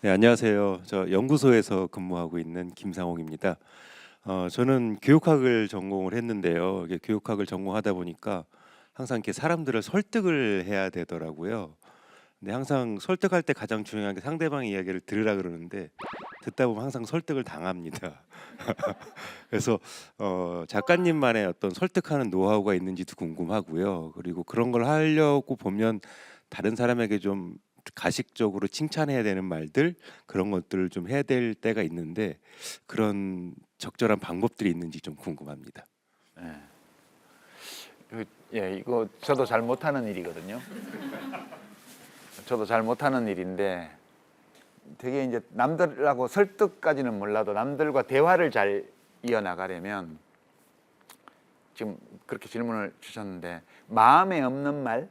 네, 안녕하세요. 저 연구소에서 근무하고 있는 김상옥입니다. 저는 교육학을 전공을 했는데요. 이게 교육학을 전공하다 보니까 항상 이렇게 사람들을 설득을 해야 되더라고요. 근데 항상 설득할 때 가장 중요한 게 상대방의 이야기를 들으라 그러는데 듣다 보면 항상 설득을 당합니다. 그래서 작가님만의 어떤 설득하는 노하우가 있는지도 궁금하고요. 그리고 그런 걸 하려고 보면 다른 사람에게 좀 가식적으로 칭찬해야 되는 말들 그런 것들을 좀 해야 될 때가 있는데 그런 적절한 방법들이 있는지 좀 궁금합니다. 예. 예, 이거 저도 잘 못하는 일이거든요. 저도 잘 못하는 일인데 되게 이제 남들하고 설득까지는 몰라도 남들과 대화를 잘 이어나가려면 지금 그렇게 질문을 주셨는데 마음에 없는 말,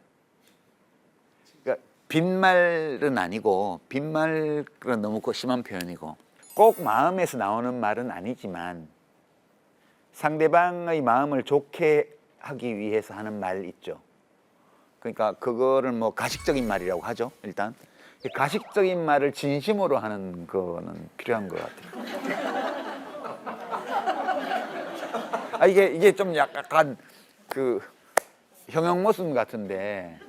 그러니까 빈말은 아니고 빈말은 너무 심한 표현이고 꼭 마음에서 나오는 말은 아니지만 상대방의 마음을 좋게 하기 위해서 하는 말 있죠. 그러니까 그거를 뭐 가식적인 말이라고 하죠. 일단 가식적인 말을 진심으로 하는 거는 필요한 것 같아요. 이게 좀 약간 그 형용모순 같은데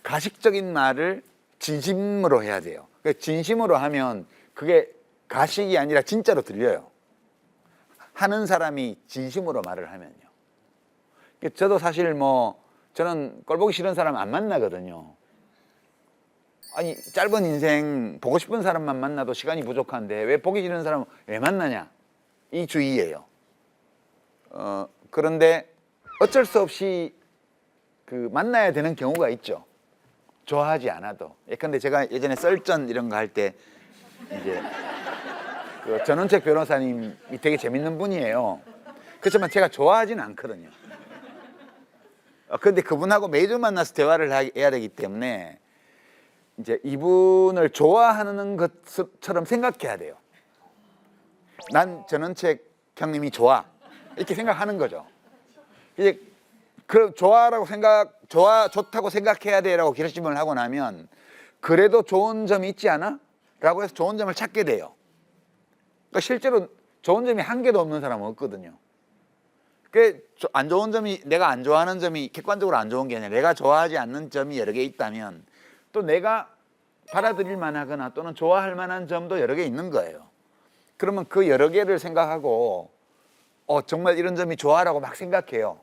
가식적인 말을 진심으로 해야 돼요. 진심으로 하면 그게 가식이 아니라 진짜로 들려요. 하는 사람이 진심으로 말을 하면요. 저도 사실 뭐 저는 꼴 보기 싫은 사람 안 만나거든요. 아니 짧은 인생 보고 싶은 사람만 만나도 시간이 부족한데 왜 보기 싫은 사람은 왜 만나냐 이 주의예요. 그런데 어쩔 수 없이 그 만나야 되는 경우가 있죠. 좋아하지 않아도. 예컨대 제가 예전에 썰전 이런 거 할 때 이제 그 전원책 변호사님이 되게 재밌는 분이에요. 그렇지만 제가 좋아하지는 않거든요. 근데 그분하고 매주 만나서 대화를 해야 되기 때문에 이제 이분을 좋아하는 것처럼 생각해야 돼요. 난 전원책 형님이 좋아 이렇게 생각하는 거죠. 이제 그 좋아라고 좋다고 생각해야 돼라고 결심을 하고 나면 그래도 좋은 점이 있지 않아? 라고 해서 좋은 점을 찾게 돼요. 그러니까 실제로 좋은 점이 한 개도 없는 사람은 없거든요. 안 좋은 점이 내가 안 좋아하는 점이 객관적으로 안 좋은 게 아니라 내가 좋아하지 않는 점이 여러 개 있다면 또 내가 받아들일 만하거나 또는 좋아할 만한 점도 여러 개 있는 거예요. 그러면 그 여러 개를 생각하고 정말 이런 점이 좋아라고 막 생각해요.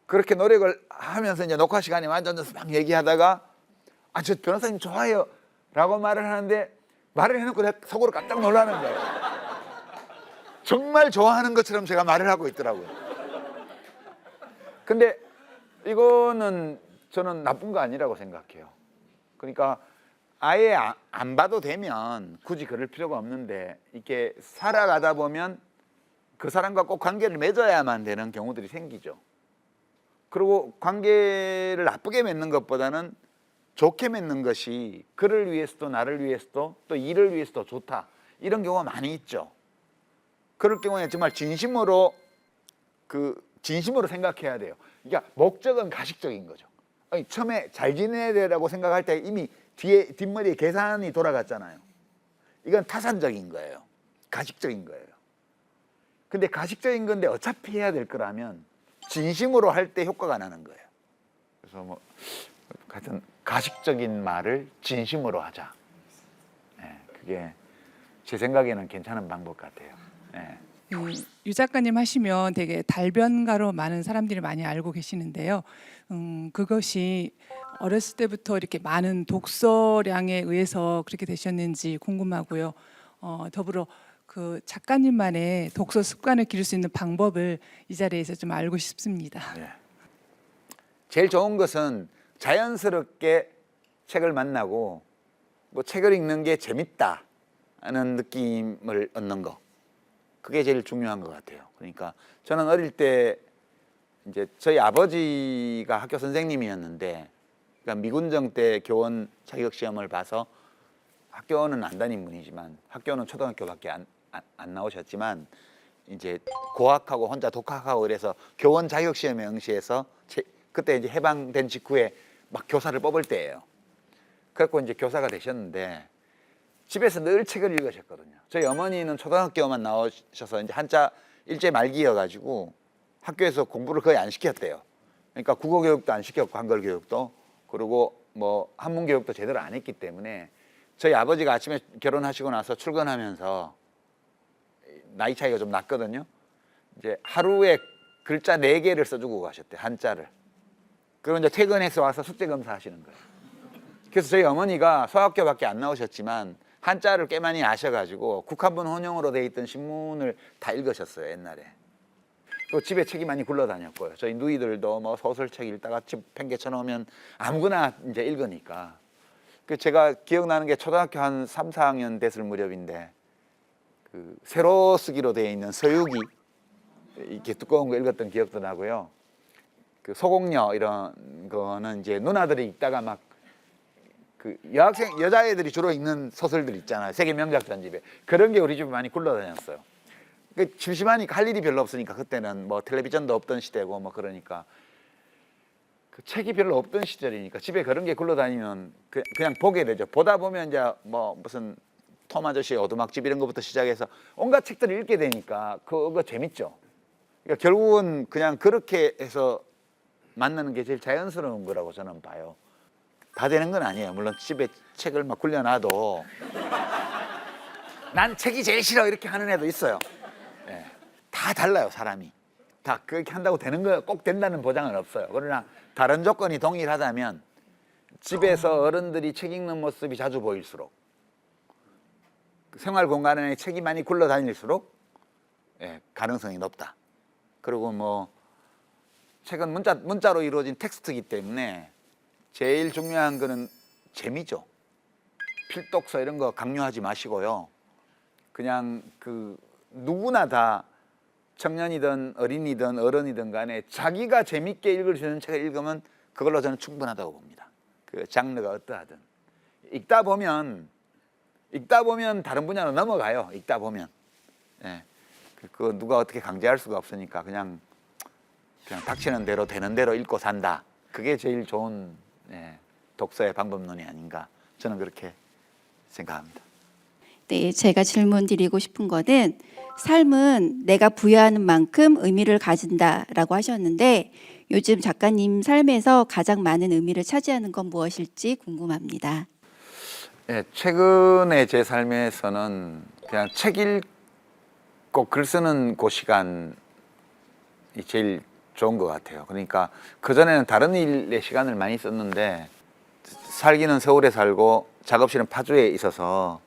그렇게 노력을 하면서 이제 녹화 시간에 앉아서 막 얘기하다가 저 변호사님 좋아해요 라고 말을 하는데 말을 해놓고 내가 속으로 깜짝 놀라는 거예요. 정말 좋아하는 것처럼 제가 말을 하고 있더라고요. 근데 이거는 저는 나쁜 거 아니라고 생각해요. 그러니까 아예 안 봐도 되면 굳이 그럴 필요가 없는데 이렇게 살아가다 보면 그 사람과 꼭 관계를 맺어야만 되는 경우들이 생기죠. 그리고 관계를 나쁘게 맺는 것보다는 좋게 맺는 것이 그를 위해서도 나를 위해서도 또 일을 위해서도 좋다 이런 경우가 많이 있죠. 그럴 경우에 정말 진심으로 생각해야 돼요. 그러니까 목적은 가식적인 거죠. 아니, 처음에 잘 지내야 되라고 생각할 때 이미 뒷머리에 계산이 돌아갔잖아요. 이건 타산적인 거예요. 가식적인 거예요. 근데 가식적인 건데 어차피 해야 될 거라면 진심으로 할 때 효과가 나는 거예요. 그래서 뭐 하여튼 가식적인 말을 진심으로 하자. 그게 제 생각에는 괜찮은 방법 같아요. 유 작가님 하시면 되게 달변가로 많은 사람들이 많이 알고 계시는데요. 그것이 어렸을 때부터 이렇게 많은 독서량에 의해서 그렇게 되셨는지 궁금하고요. 더불어 그 작가님만의 독서 습관을 기를 수 있는 방법을 이 자리에서 좀 알고 싶습니다. 제일 좋은 것은 자연스럽게 책을 만나고 뭐 책을 읽는 게 재밌다 하는 느낌을 얻는 거. 그게 제일 중요한 것 같아요. 그러니까 저는 어릴 때 이제 저희 아버지가 학교 선생님이었는데 그러니까 미군정 때 교원 자격 시험을 봐서 학교는 안 다닌 분이지만 학교는 초등학교밖에 안 나오셨지만 이제 고학하고 혼자 독학하고 그래서 교원 자격 시험에 응시해서 그때 이제 해방된 직후에 막 교사를 뽑을 때예요. 그래서 이제 교사가 되셨는데 집에서 늘 책을 읽으셨거든요. 저희 어머니는 초등학교만 나오셔서 이제 한자 일제 말기여가지고 학교에서 공부를 거의 안 시켰대요. 그러니까 국어 교육도 안 시켰고 한글 교육도, 그리고 뭐 한문 교육도 제대로 안 했기 때문에 저희 아버지가 아침에 결혼하시고 나서 출근하면서 나이 차이가 좀 났거든요. 이제 하루에 글자 4개를 써주고 가셨대, 한자를. 그리고 이제 퇴근해서 와서 숙제 검사하시는 거예요. 그래서 저희 어머니가 소학교밖에 안 나오셨지만 한자를 꽤 많이 아셔가지고 국한문 혼용으로 돼 있던 신문을 다 읽으셨어요, 옛날에. 또 집에 책이 많이 굴러다녔고요. 저희 누이들도 뭐 소설책 읽다가 집 팽개쳐 놓으면 아무거나 이제 읽으니까. 그 제가 기억나는 게 초등학교 한 3, 4학년 됐을 무렵인데 그 세로 쓰기로 되어 있는 서유기 이렇게 두꺼운 거 읽었던 기억도 나고요. 그 소공녀 이런 거는 이제 누나들이 읽다가 막 그 여자애들이 주로 읽는 소설들 있잖아요. 세계 명작 전집에. 그런 게 우리 집에 많이 굴러다녔어요. 그 심심하니까 할 일이 별로 없으니까, 그때는 뭐 텔레비전도 없던 시대고 뭐 그러니까 그 책이 별로 없던 시절이니까 집에 그런 게 굴러다니면 그냥 보게 되죠. 보다 보면 이제 뭐 무슨 톰 아저씨의 오두막집 이런 것부터 시작해서 온갖 책들을 읽게 되니까 그거 재밌죠. 그러니까 결국은 그냥 그렇게 해서 만나는 게 제일 자연스러운 거라고 저는 봐요. 다 되는 건 아니에요. 물론 집에 책을 막 굴려놔도 난 책이 제일 싫어 이렇게 하는 애도 있어요. 예. 다 달라요, 사람이. 다 그렇게 한다고 되는 거 꼭 된다는 보장은 없어요. 그러나 다른 조건이 동일하다면 집에서 어른들이 책 읽는 모습이 자주 보일수록, 생활 공간에 책이 많이 굴러다닐수록 예, 가능성이 높다. 그리고 뭐 책은 문자로 이루어진 텍스트이기 때문에 제일 중요한 거는 재미죠. 필독서 이런 거 강요하지 마시고요. 그냥 그 누구나 다 청년이든 어린이든 어른이든 간에 자기가 재밌게 읽을 수 있는 책을 읽으면 그걸로 저는 충분하다고 봅니다. 그 장르가 어떠하든. 읽다 보면 다른 분야로 넘어가요. 읽다 보면. 예. 그 누가 어떻게 강제할 수가 없으니까 그냥 닥치는 대로 되는 대로 읽고 산다. 그게 제일 좋은 독서의 방법론이 아닌가, 저는 그렇게 생각합니다. 네, 제가 질문 드리고 싶은 거는 삶은 내가 부여하는 만큼 의미를 가진다라고 하셨는데 요즘 작가님 삶에서 가장 많은 의미를 차지하는 건 무엇일지 궁금합니다. 예, 최근에 제 삶에서는 그냥 책 읽고 글 쓰는 그 시간이 제일 좋은 것 같아요. 그러니까 그전에는 다른 일에 시간을 많이 썼는데 살기는 서울에 살고 작업실은 파주에 있어서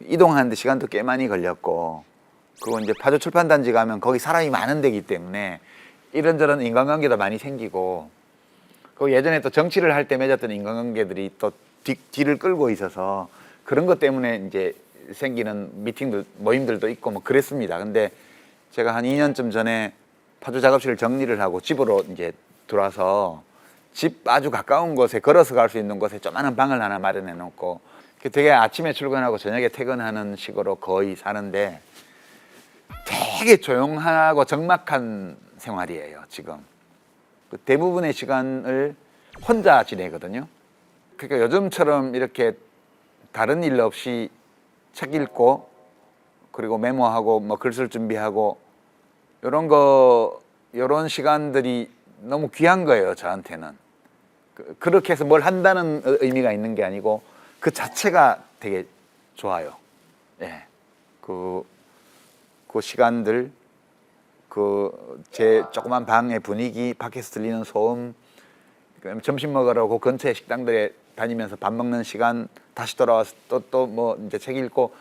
이동하는데 시간도 꽤 많이 걸렸고, 그리고 이제 파주 출판단지 가면 거기 사람이 많은 데기 때문에 이런저런 인간관계도 많이 생기고, 그 예전에 또 정치를 할 때 맺었던 인간관계들이 또 뒤를 끌고 있어서 그런 것 때문에 이제 생기는 미팅들, 모임들도 있고 뭐 그랬습니다. 근데 제가 한 2년쯤 전에 파주 작업실을 정리를 하고 집으로 이제 들어와서 집 아주 가까운 곳에 걸어서 갈 수 있는 곳에 조그마한 방을 하나 마련해 놓고 되게 아침에 출근하고 저녁에 퇴근하는 식으로 거의 사는데 되게 조용하고 적막한 생활이에요, 지금. 대부분의 시간을 혼자 지내거든요. 그러니까 요즘처럼 이렇게 다른 일 없이 책 읽고 그리고 메모하고 뭐 글 쓸 준비하고 이런 시간들이 너무 귀한 거예요, 저한테는. 그렇게 해서 뭘 한다는 의미가 있는 게 아니고 그 자체가 되게 좋아요. 예. 그 시간들, 제 조그만 방의 분위기, 밖에서 들리는 소음, 점심 먹으러 그 근처의 식당들에 다니면서 밥 먹는 시간, 다시 돌아와서 또 뭐 이제 책 읽고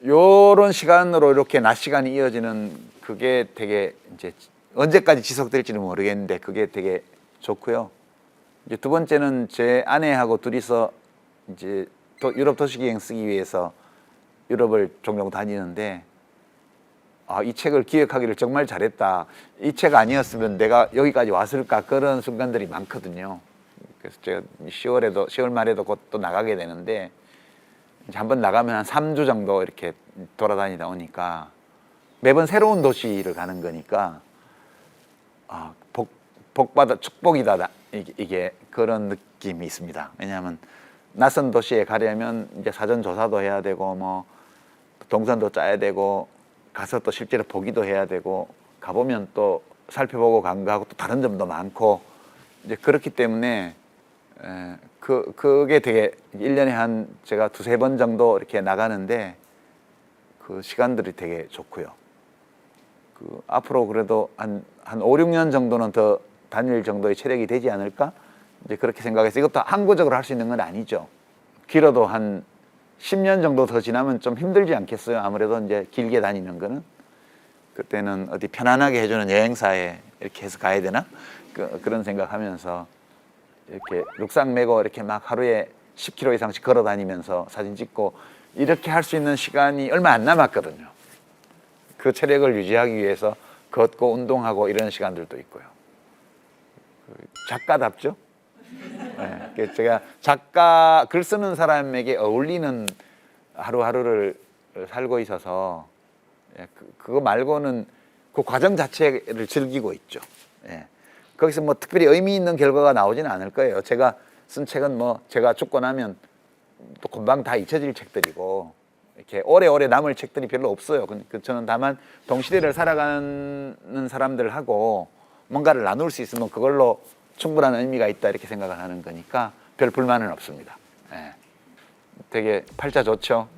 요런 시간으로 이렇게 낮 시간이 이어지는 그게 되게 이제 언제까지 지속될지는 모르겠는데 그게 되게 좋고요. 이제 두 번째는 제 아내하고 둘이서 이제 유럽 도시기행 쓰기 위해서 유럽을 종종 다니는데 이 책을 기획하기를 정말 잘했다. 이 책 아니었으면 내가 여기까지 왔을까, 그런 순간들이 많거든요. 그래서 제가 10월 말에도 곧 또 나가게 되는데 이제 한번 나가면 한 3주 정도 이렇게 돌아다니다 오니까 매번 새로운 도시를 가는 거니까 복받아 축복이다, 이게 그런 느낌이 있습니다. 왜냐하면 낯선 도시에 가려면 이제 사전 조사도 해야 되고 뭐 동선도 짜야 되고 가서 또 실제로 보기도 해야 되고 가보면 또 살펴보고 간거하고 또 다른 점도 많고 이제 그렇기 때문에 그게 되게 1년에 한 제가 2-3번 정도 이렇게 나가는데 그 시간들이 되게 좋고요. 그 앞으로 그래도 한 5-6년 정도는 더 다닐 정도의 체력이 되지 않을까? 이제 그렇게 생각해서 이것도 항구적으로 할 수 있는 건 아니죠. 길어도 한 10년 정도 더 지나면 좀 힘들지 않겠어요? 아무래도 이제 길게 다니는 거는. 그때는 어디 편안하게 해주는 여행사에 이렇게 해서 가야 되나? 그런 생각하면서 이렇게 룩상 메고 이렇게 막 하루에 10km 이상씩 걸어 다니면서 사진 찍고 이렇게 할 수 있는 시간이 얼마 안 남았거든요. 그 체력을 유지하기 위해서 걷고 운동하고 이런 시간들도 있고요. 작가답죠? 네, 제가 작가, 글 쓰는 사람에게 어울리는 하루하루를 살고 있어서 그거 말고는 그 과정 자체를 즐기고 있죠. 예. 거기서 뭐 특별히 의미 있는 결과가 나오지는 않을 거예요. 제가 쓴 책은 뭐 제가 죽고 나면 또 금방 다 잊혀질 책들이고 이렇게 오래오래 남을 책들이 별로 없어요. 저는 다만 동시대를 살아가는 사람들하고 뭔가를 나눌 수 있으면 그걸로 충분한 의미가 있다 이렇게 생각을 하는 거니까 별 불만은 없습니다. 예. 되게 팔자 좋죠.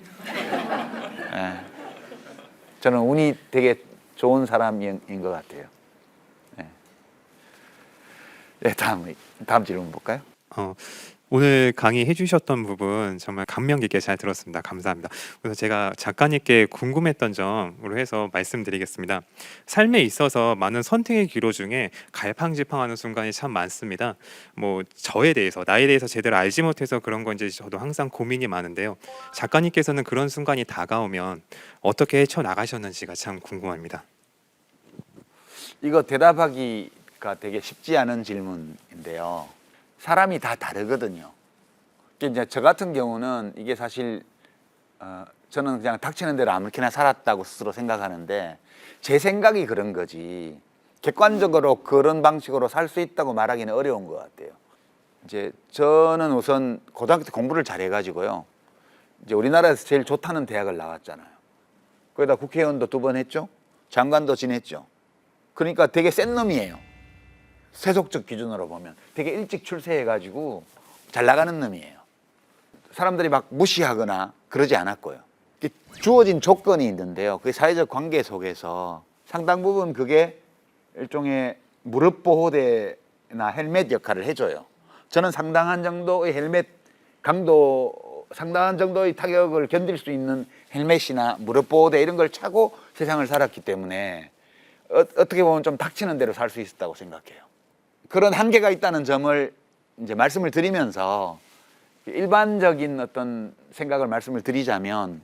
예. 저는 운이 되게 좋은 사람인 것 같아요. 예. 네, 다음 질문 볼까요? 오늘 강의해 주셨던 부분 정말 감명 깊게 잘 들었습니다. 감사합니다. 그래서 제가 작가님께 궁금했던 점으로 해서 말씀드리겠습니다. 삶에 있어서 많은 선택의 기로 중에 갈팡질팡하는 순간이 참 많습니다. 뭐 저에 대해서, 나에 대해서 제대로 알지 못해서 그런 건지 저도 항상 고민이 많은데요. 작가님께서는 그런 순간이 다가오면 어떻게 헤쳐나가셨는지가 참 궁금합니다. 이거 대답하기가 되게 쉽지 않은 질문인데요. 사람이 다 다르거든요. 이제 저 같은 경우는 이게 사실 저는 그냥 닥치는 대로 아무렇게나 살았다고 스스로 생각하는데 제 생각이 그런 거지 객관적으로 그런 방식으로 살 수 있다고 말하기는 어려운 것 같아요. 이제 저는 우선 고등학교 때 공부를 잘해가지고요. 이제 우리나라에서 제일 좋다는 대학을 나왔잖아요. 거기다 국회의원도 2번 했죠. 장관도 지냈죠. 그러니까 되게 센 놈이에요. 세속적 기준으로 보면 되게 일찍 출세해가지고 잘 나가는 놈이에요. 사람들이 막 무시하거나 그러지 않았고요. 주어진 조건이 있는데요. 그 사회적 관계 속에서 상당 부분 그게 일종의 무릎 보호대나 헬멧 역할을 해줘요. 저는 상당한 정도의 헬멧 강도, 상당한 정도의 타격을 견딜 수 있는 헬멧이나 무릎 보호대 이런 걸 차고 세상을 살았기 때문에 어떻게 보면 좀 닥치는 대로 살 수 있었다고 생각해요. 그런 한계가 있다는 점을 이제 말씀을 드리면서 일반적인 어떤 생각을 말씀을 드리자면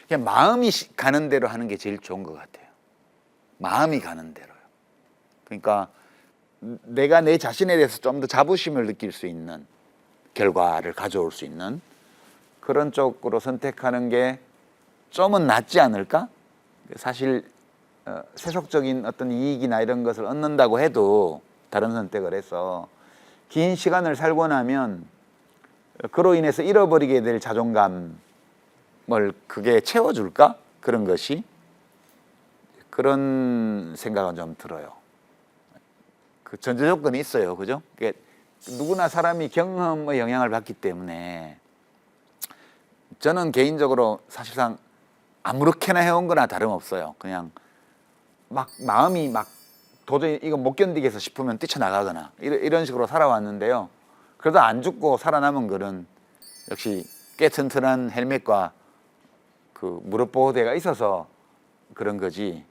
그냥 마음이 가는 대로 하는 게 제일 좋은 것 같아요. 마음이 가는 대로요. 그러니까 내가 내 자신에 대해서 좀 더 자부심을 느낄 수 있는 결과를 가져올 수 있는 그런 쪽으로 선택하는 게 좀은 낫지 않을까? 사실 세속적인 어떤 이익이나 이런 것을 얻는다고 해도 다른 선택을 해서 긴 시간을 살고 나면 그로 인해서 잃어버리게 될 자존감을 그게 채워줄까? 그런 것이 그런 생각은 좀 들어요. 그 전제 조건이 있어요, 그죠? 누구나 사람이 경험의 영향을 받기 때문에 저는 개인적으로 사실상 아무렇게나 해온 거나 다름없어요. 그냥 막 마음이 막 도저히 이거 못 견디겠어 싶으면 뛰쳐나가거나 이런 식으로 살아왔는데요. 그래도 안 죽고 살아남은 거는 역시 꽤 튼튼한 헬멧과 그 무릎 보호대가 있어서 그런 거지.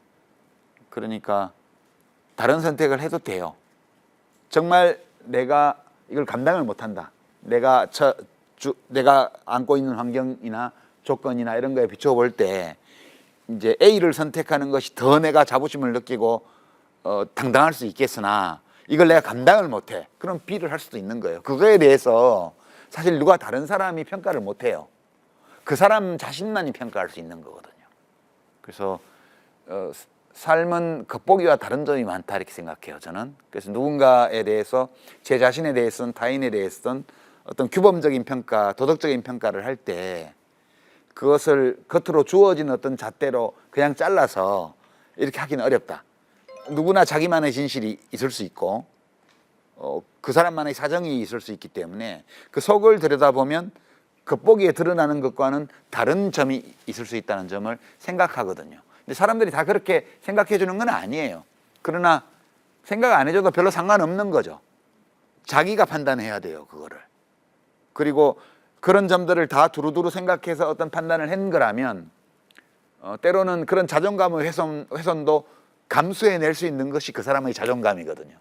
그러니까 다른 선택을 해도 돼요. 정말 내가 이걸 감당을 못한다. 내가 안고 있는 환경이나 조건이나 이런 거에 비춰볼 때 이제 A를 선택하는 것이 더 내가 자부심을 느끼고 당당할 수 있겠으나 이걸 내가 감당을 못해. 그럼 B를 할 수도 있는 거예요. 그거에 대해서 사실 누가 다른 사람이 평가를 못해요. 그 사람 자신만이 평가할 수 있는 거거든요. 그래서 삶은 겉보기와 다른 점이 많다 이렇게 생각해요. 저는. 그래서 누군가에 대해서 제 자신에 대해서는 타인에 대해서든 어떤 규범적인 평가, 도덕적인 평가를 할 때 그것을 겉으로 주어진 어떤 잣대로 그냥 잘라서 이렇게 하기는 어렵다. 누구나 자기만의 진실이 있을 수 있고 그 사람만의 사정이 있을 수 있기 때문에 그 속을 들여다보면 겉보기에 드러나는 것과는 다른 점이 있을 수 있다는 점을 생각하거든요. 근데 사람들이 다 그렇게 생각해 주는 건 아니에요. 그러나 생각 안 해줘도 별로 상관없는 거죠. 자기가 판단해야 돼요, 그거를. 그리고 그런 점들을 다 두루두루 생각해서 어떤 판단을 한 거라면 때로는 그런 자존감의 훼손도 감수해낼 수 있는 것이 그 사람의 자존감이거든요.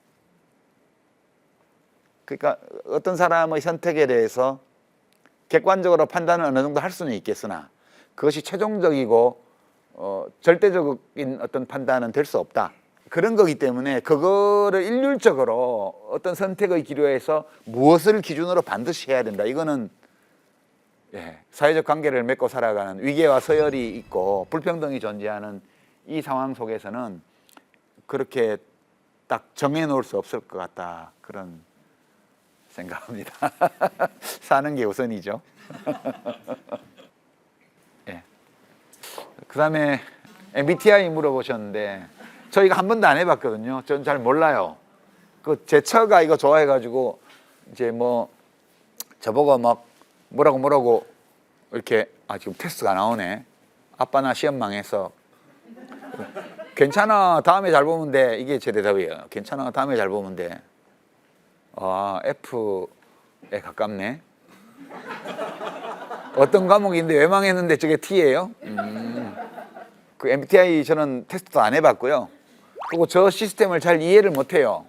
그러니까 어떤 사람의 선택에 대해서 객관적으로 판단을 어느 정도 할 수는 있겠으나 그것이 최종적이고 절대적인 어떤 판단은 될 수 없다. 그런 거기 때문에 그거를 일률적으로 어떤 선택의 기로에서 무엇을 기준으로 반드시 해야 된다. 이거는 사회적 관계를 맺고 살아가는 위계와 서열이 있고 불평등이 존재하는 이 상황 속에서는 그렇게 딱 정해놓을 수 없을 것 같다. 그런 생각합니다. 사는 게 우선이죠. 예. 그다음에 MBTI 물어보셨는데 저희가 한 번도 안 해봤거든요. 전 잘 몰라요. 그 제 처가 이거 좋아해가지고 이제 뭐 저보고 막 뭐라고 이렇게 지금 테스트가 나오네. 아빠 나 시험 망해서 괜찮아 다음에 잘 보면 돼. 이게 제 대답이에요. 괜찮아 다음에 잘 보면 돼. F에 가깝네. 어떤 과목인데 왜 망했는데 저게 T예요? 그 MBTI 저는 테스트도 안 해봤고요. 그리고 저 시스템을 잘 이해를 못해요.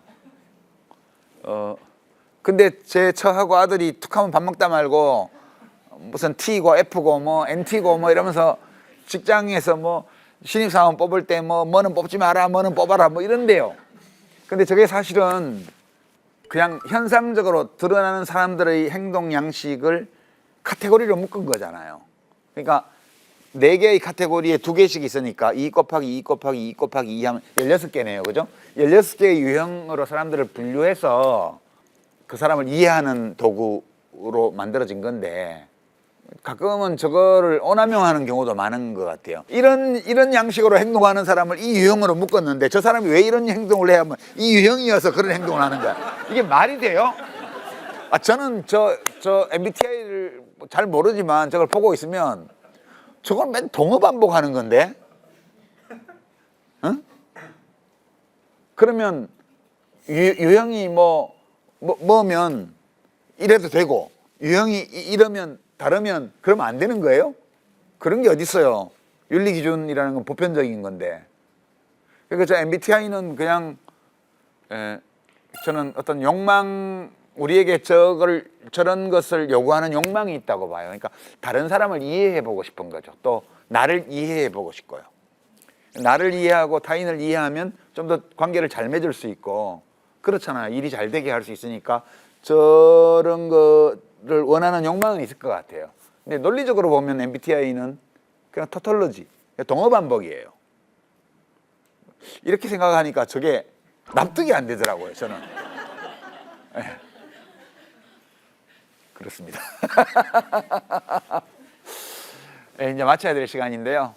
근데 제 처하고 아들이 툭하면 밥 먹다 말고 무슨 T고 F고 뭐 NT고 뭐 이러면서 직장에서 뭐 신입사원 뽑을 때 뭐는 뽑지 마라 뭐는 뽑아라 뭐 이런데요. 근데 저게 사실은 그냥 현상적으로 드러나는 사람들의 행동 양식을 카테고리로 묶은 거잖아요. 그러니까 4개의 카테고리에 2개씩 있으니까 2 곱하기 2 곱하기 2 곱하기 2 하면 16개네요. 그죠? 16개의 유형으로 사람들을 분류해서 그 사람을 이해하는 도구로 만들어진 건데 가끔은 저거를 오남용하는 경우도 많은 것 같아요. 이런 양식으로 행동하는 사람을 이 유형으로 묶었는데 저 사람이 왜 이런 행동을 해야 하면 이 유형이어서 그런 행동을 하는 거야. 이게 말이 돼요? 저는 저 MBTI를 잘 모르지만 저걸 보고 있으면 저건 맨 동어 반복하는 건데? 응? 그러면 유형이 뭐면 이래도 되고 유형이 이러면 다르면 그러면 안 되는 거예요? 그런 게 어디 있어요? 윤리 기준이라는 건 보편적인 건데. 그러니까 저 MBTI는 그냥 저는 어떤 욕망 우리에게 저런 것을 요구하는 욕망이 있다고 봐요. 그러니까 다른 사람을 이해해 보고 싶은 거죠. 또 나를 이해해 보고 싶고요. 나를 이해하고 타인을 이해하면 좀 더 관계를 잘 맺을 수 있고 그렇잖아요. 일이 잘 되게 할 수 있으니까 저런 거를 원하는 욕망은 있을 것 같아요. 근데 논리적으로 보면 MBTI는 그냥 토톨로지, 동어 반복이에요. 이렇게 생각하니까 저게 납득이 안 되더라고요. 저는. 그렇습니다. 이제 마쳐야 될 시간인데요.